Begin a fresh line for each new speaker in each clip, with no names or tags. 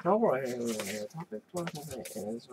Alright, topic for today is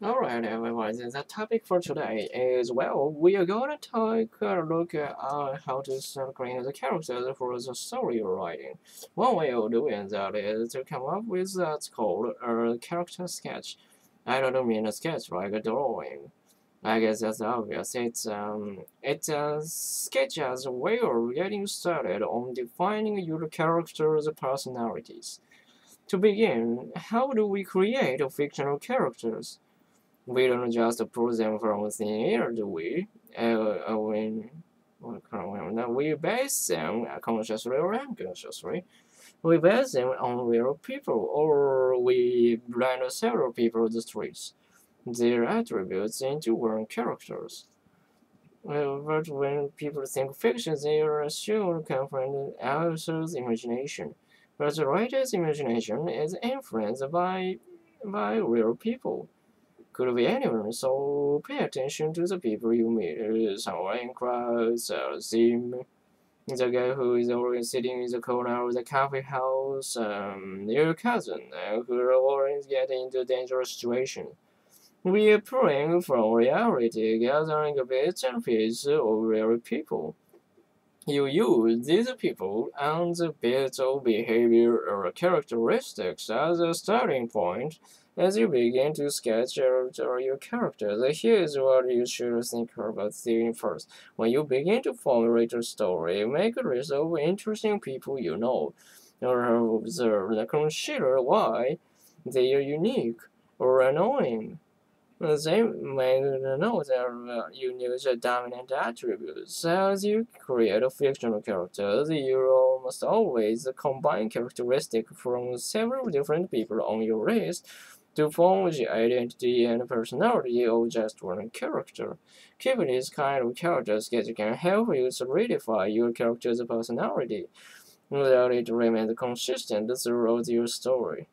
Alright, everyone, the topic for today is, well, we are gonna take a look at how to start creating the characters for the story you're writing. One way of doing that is to come up with what's called a character sketch. I don't mean a sketch like a drawing. I guess that's obvious. It's a sketch as a way of getting started on defining your character's personalities. To begin, how do we create fictional characters? We don't just pull them from thin air, do we? When we base them consciously or unconsciously. We base them on real people, or we blind several people on the streets, their attributes into one characters. But when people think fiction, they are assumed come from the author's imagination. But the writer's imagination is influenced by real people. Could be anyone, so pay attention to the people you meet. Someone in crowds, Sim, the guy who is always sitting in the corner of the coffee house, your cousin, who always get into dangerous situations. We are pulling from reality, gathering bits and pieces of real people. You use these people and the bits of behavior or characteristics as a starting point as you begin to sketch out your characters. Here's what you should think about doing first. When you begin to formulate a story, make a list of interesting people you know or have observed and consider why they are unique or annoying. They may know their unique dominant attributes. As you create a fictional character, you almost always combine characteristics from several different people on your list to form the identity and personality of just one character. Keeping this kind of character sketch can help you solidify your character's personality, without it remains consistent throughout your story.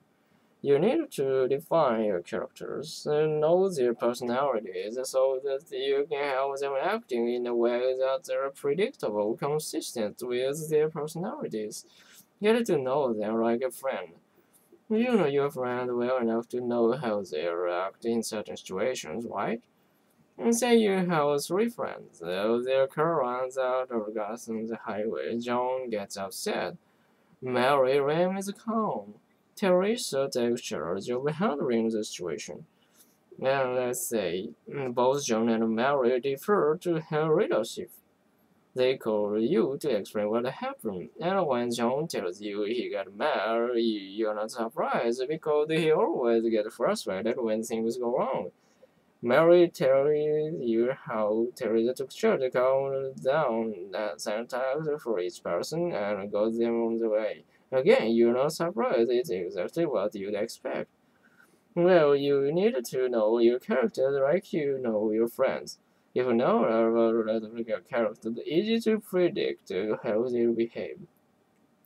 You need to define your characters and know their personalities so that you can have them acting in a way that are predictable, consistent with their personalities. Get to know them like a friend. You know your friend well enough to know how they react in certain situations, right? And say you have three friends. Their car runs out of gas on the highway. John gets upset. Mary remains calm. Teresa takes charge of handling the situation. And let's say both John and Mary defer to her leadership. They call you to explain what happened, and when John tells you he got mad, you're not surprised because he always gets frustrated when things go wrong. Mary tells you how Teresa took charge to calm down and sanitize for each person and got them on the way. Again, you're not surprised, it's exactly what you'd expect. Well, you need to know your characters like you know your friends. If you know about your characters, it's easy to predict how they'll behave.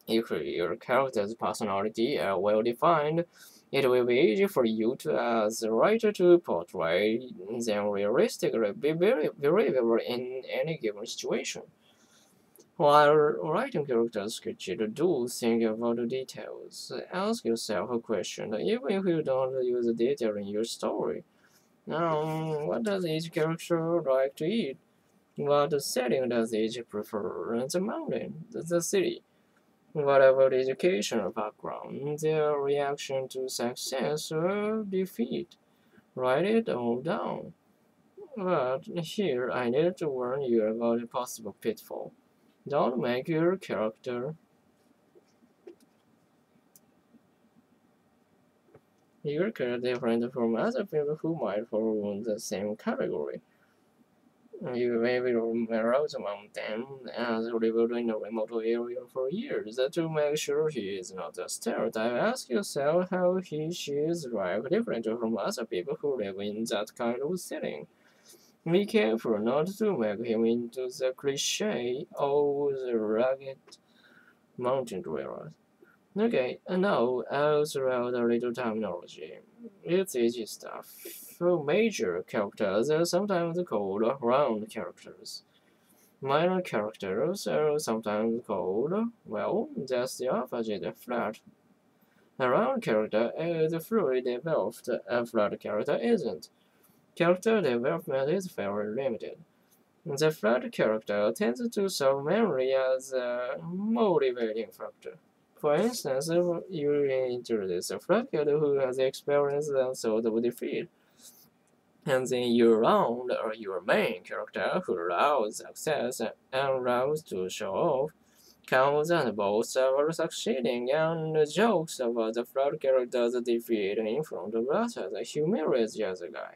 If your character's personality are well defined, it will be easy for you to, as a writer, to portray them realistically, be very believable in any given situation. While writing character sketches, do think about the details. Ask yourself a question, even if you don't use the detail in your story. What does each character like to eat? What setting does each prefer? The mountain, the city. What about educational background? Their reaction to success or defeat? Write it all down. But here I need to warn you about a possible pitfall. Don't make your character different from other people who might fall in the same category. You may be wrote among them as lived in a remote area for years. To make sure he is not a stereotype, ask yourself how she is like different from other people who live in that kind of setting. Be careful not to make him into the cliche of the rugged mountain dweller. Okay, and now I'll throw out a little terminology. It's easy stuff. For major characters are sometimes called round characters. Minor characters are sometimes called, well, just the opposite, flat. A round character is fully developed, a flat character isn't. character development is very limited. The flawed character tends to serve memory as a motivating factor. For instance, if you introduce a flawed character who has experienced some sort of defeat, and then you round your main character who allows success and allows to show off, comes and both are succeeding, and jokes about the flawed character's defeat in front of others humiliates the other guy.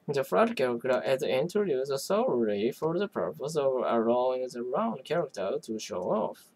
The flawed character is introduced solely for the purpose of allowing the round character to show off.